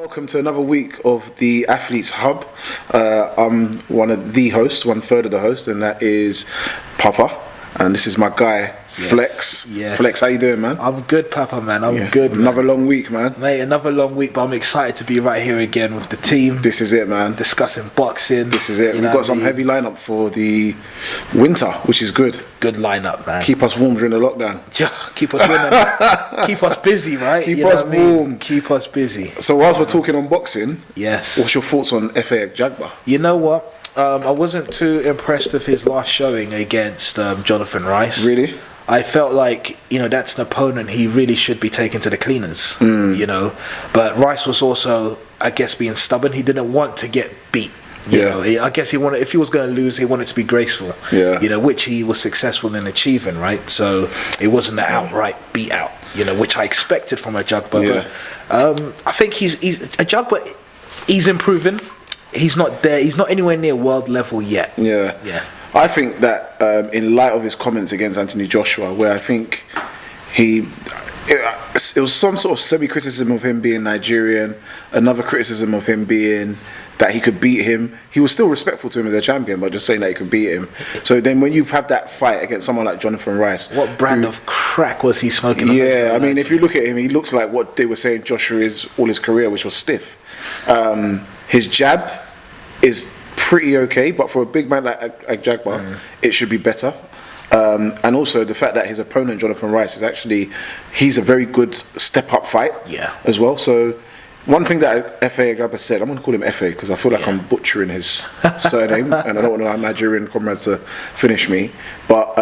welcome to another week of the Athletes Hub. I'm one of the hosts, one third of the host, and that is Papa. And this is my guy, Flex. Yes. Flex, how you doing, man? I'm good, Papa, man. I'm good, man. Another long week, man. Mate, another long week, but I'm excited to be right here again with the team. This is it, man. Discussing boxing. This is it. We've got some heavy lineup for the winter, which is good. Good lineup, man. Keep us warm during the lockdown. Yeah, keep us warm. Keep us busy, right? Keep us warm. Keep us busy. So whilst we're talking on boxing, yes. What's your thoughts on Efe Ajagba? You know what? I wasn't too impressed with his last showing against Jonathan Rice. Really? I felt like, that's an opponent he really should be taken to the cleaners, But Rice was also, I guess, being stubborn. He didn't want to get beat. You know, I guess he wanted, if he was going to lose, he wanted to be graceful. Yeah. Which he was successful in achieving, right? So it wasn't an outright beat out, which I expected from Ajagba. Yeah. But I think Ajagba, he's improving. He's not there. He's not anywhere near world level yet. Yeah. I think that in light of his comments against Anthony Joshua, where I think it was some sort of semi-criticism of him being Nigerian, another criticism of him being that he could beat him. He was still respectful to him as a champion, but just saying that he could beat him. So then when you have that fight against someone like Jonathan Rice... What brand of crack was he smoking? Yeah, I mean, if you look at him, he looks like what they were saying Joshua is all his career, which was stiff. His jab is pretty okay, but for a big man like Ajagba, it should be better. And also the fact that his opponent Jonathan Rice is he's a very good step-up fight as well. So one thing that Efe Ajagba said, I'm going to call him Efe because I feel like I'm butchering his surname and I don't want our Nigerian comrades to finish me. But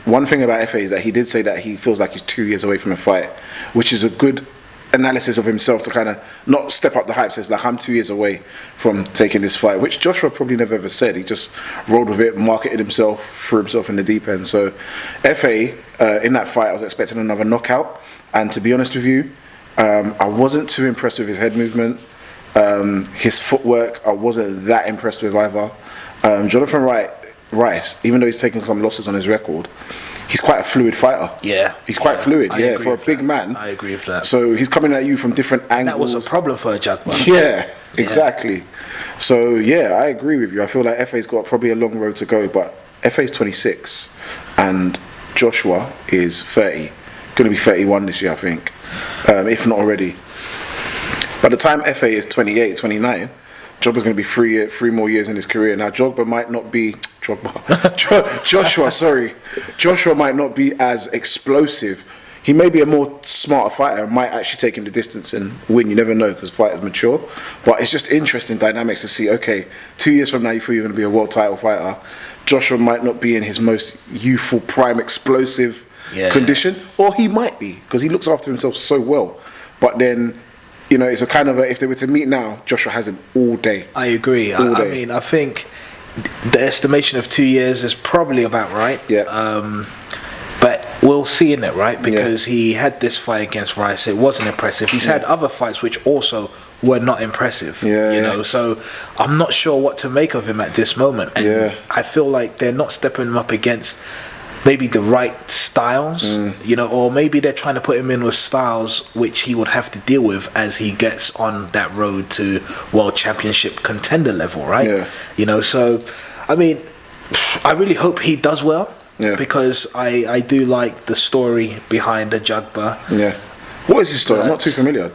one thing about Efe is that he did say that he feels like he's 2 years away from a fight, which is a good analysis of himself to kind of not step up the hype. Says like, I'm 2 years away from taking this fight, which Joshua probably never ever said. He just rolled with it, marketed himself, threw himself in the deep end. So Efe, in that fight, I was expecting another knockout, and to be honest with you, I wasn't too impressed with his head movement. His footwork, I wasn't that impressed with either. Jonathan Rice, even though he's taken some losses on his record, he's quite a fluid fighter. Yeah. He's quite fluid, for a big man. I agree with that. So he's coming at you from different angles. That was a problem for Ajagba. Yeah, exactly. So, I agree with you. I feel like Efe's got probably a long road to go, but Efe's 26 and Joshua is 30. Going to be 31 this year, I think, if not already. By the time Efe is 28, 29, Jogba's going to be three more years in his career. Now, Joshua might not be as explosive. He may be a more smarter fighter and might actually take him the distance and win. You never know because fighters mature. But it's just interesting dynamics to see, okay, 2 years from now you feel you're going to be a world title fighter. Joshua might not be in his most youthful, prime, explosive condition. Or he might be because he looks after himself so well. But then... it's a kind of if they were to meet now, Joshua has him all day. I agree. I mean, I think the estimation of 2 years is probably about right. Yeah. But we'll see in it, right? Because he had this fight against Rice. It wasn't impressive. He's had other fights which also were not impressive. So I'm not sure what to make of him at this moment. And I feel like they're not stepping him up against maybe the right styles, or maybe they're trying to put him in with styles which he would have to deal with as he gets on that road to world championship contender level, right? So, I mean, I really hope he does well because I do like the story behind Ajagba. What is his story? I'm not too familiar.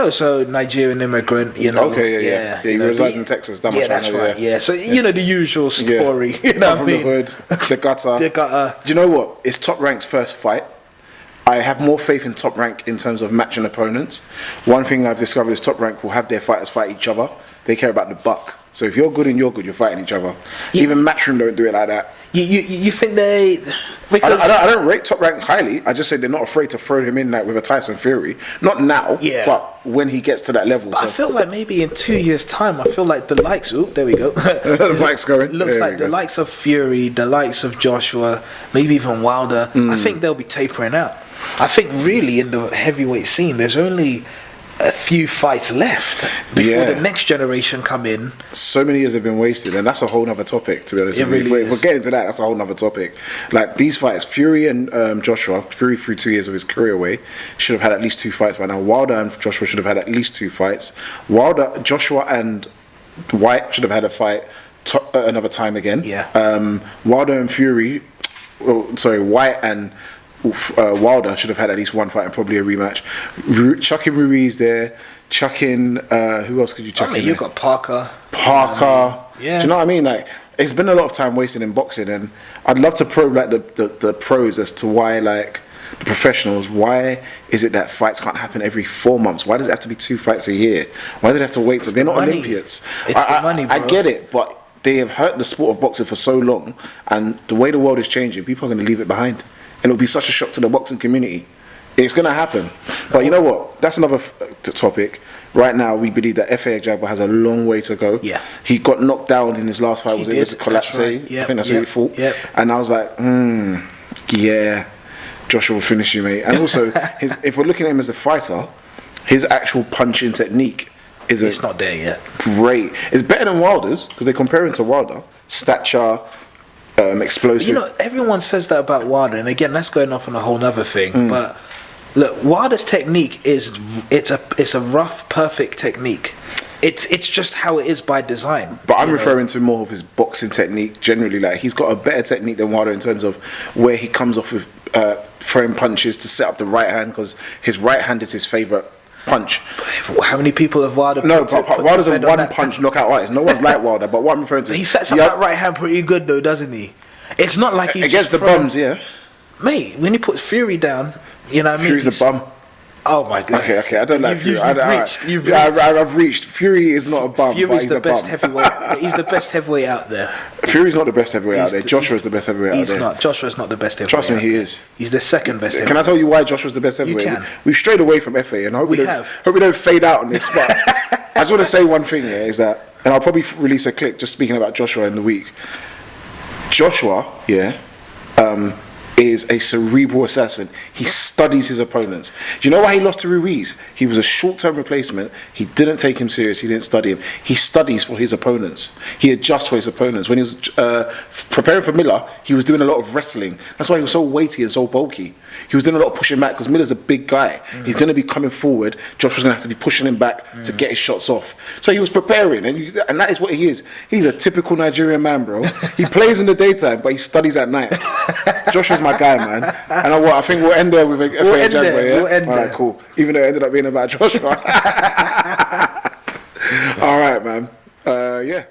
So Nigerian immigrant, Okay, he resides in Texas. That much that's I know, right. So the usual story. From the hood, the gutter. Do you know what? It's Top Rank's first fight. I have more faith in Top Rank in terms of matching opponents. One thing I've discovered is Top Rank will have their fighters fight each other. They care about the buck. So if you're good and you're good, you're fighting each other. Even Matchroom don't do it like that. You think they... Because I don't rate Top Rank highly. I just say they're not afraid to throw him in like with a Tyson Fury. Not now, but when he gets to that level. But I feel like maybe in 2 years' time, I feel like the likes... there we go. The mic's going. Looks like the likes of Fury, the likes of Joshua, maybe even Wilder, I think they'll be tapering out. I think really in the heavyweight scene, there's only a few fights left before the next generation come in. So many years have been wasted, and that's a whole nother topic, to be honest with you. Really If we're getting to that, that's a whole nother topic. Like these fights, Fury and Joshua, Fury through 2 years of his career away, should have had at least 2 fights by now. Wilder and Joshua should have had at least 2 fights. Joshua and White should have had a fight another time again. Wilder and Fury, White and Wilder should have had at least 1 fight and probably a rematch. Chucking Ruiz there, chucking who else could you chuck in you've there? got Parker. Do you know what I mean? Like, it's been a lot of time wasted in boxing, and I'd love to probe like the pros as to why, like, the professionals, why is it that fights can't happen every 4 months? Why does it have to be 2 fights a year? Why do they have to wait till they're not Olympians? It's the money, bro. I get it, but they have hurt the sport of boxing for so long, and the way the world is changing, people are going to leave it behind. And it'll be such a shock to the boxing community. It's going to happen. But you know what? That's another topic. Right now, we believe that Efe Ajagba has a long way to go. Yeah. He got knocked down in his last fight. Was it Collapse? Right. I think that's what he fought. And I was like, yeah, Joshua will finish you, mate. And also, if we're looking at him as a fighter, his actual punching technique it's not there yet. Great. It's better than Wilder's, because they compare him to Wilder. Stature, explosive. You know, everyone says that about Wilder, and again, that's going off on a whole nother thing. But look, Wilder's technique it's a rough, perfect technique. It's just how it is by design. But I'm referring to more of his boxing technique generally. Like, he's got a better technique than Wilder in terms of where he comes off with throwing punches to set up the right hand, because his right hand is his favourite punch. How many people have Wilder? Wilder's a one-punch knockout artist. No one's like Wilder, but what I'm referring to is... He sets up that right hand pretty good though, doesn't he? It's not like he's against just the bums, yeah. Mate, when he puts Fury down, you know what I mean? Fury's a bum. Oh my god. Okay, I don't like Fury. You've reached. I've reached. Fury is not a bum, Fury's but he's the a best bum. heavyweight. He's the best heavyweight out there. Fury's not the best heavyweight out there. Joshua's the best heavyweight out there. He's not. Joshua's not the best heavyweight. Trust me, he is. He's the second best heavyweight. Can I tell you why Joshua's the best heavyweight? You can. We've strayed away from Efe, and I hope we don't fade out on this. But I just want to say one thing here, is that, and I'll probably release a clip just speaking about Joshua in the week. Joshua, is a cerebral assassin. He studies his opponents. Do you know why he lost to Ruiz? He was a short-term replacement. He didn't take him serious. He didn't study him. He studies for his opponents. He adjusts for his opponents. When he was preparing for Miller, he was doing a lot of wrestling. That's why he was so weighty and so bulky. He was doing a lot of pushing back, because Miller's a big guy. He's going to be coming forward. Joshua's going to have to be pushing him back to get his shots off. So he was preparing, and that is what he is. He's a typical Nigerian man, bro. He plays in the daytime, but he studies at night. Joshua's my guy, man. And I think we'll end there with Efe Ajagba, yeah? We'll end All right, cool. Even though it ended up being about Joshua. All right, man. Yeah.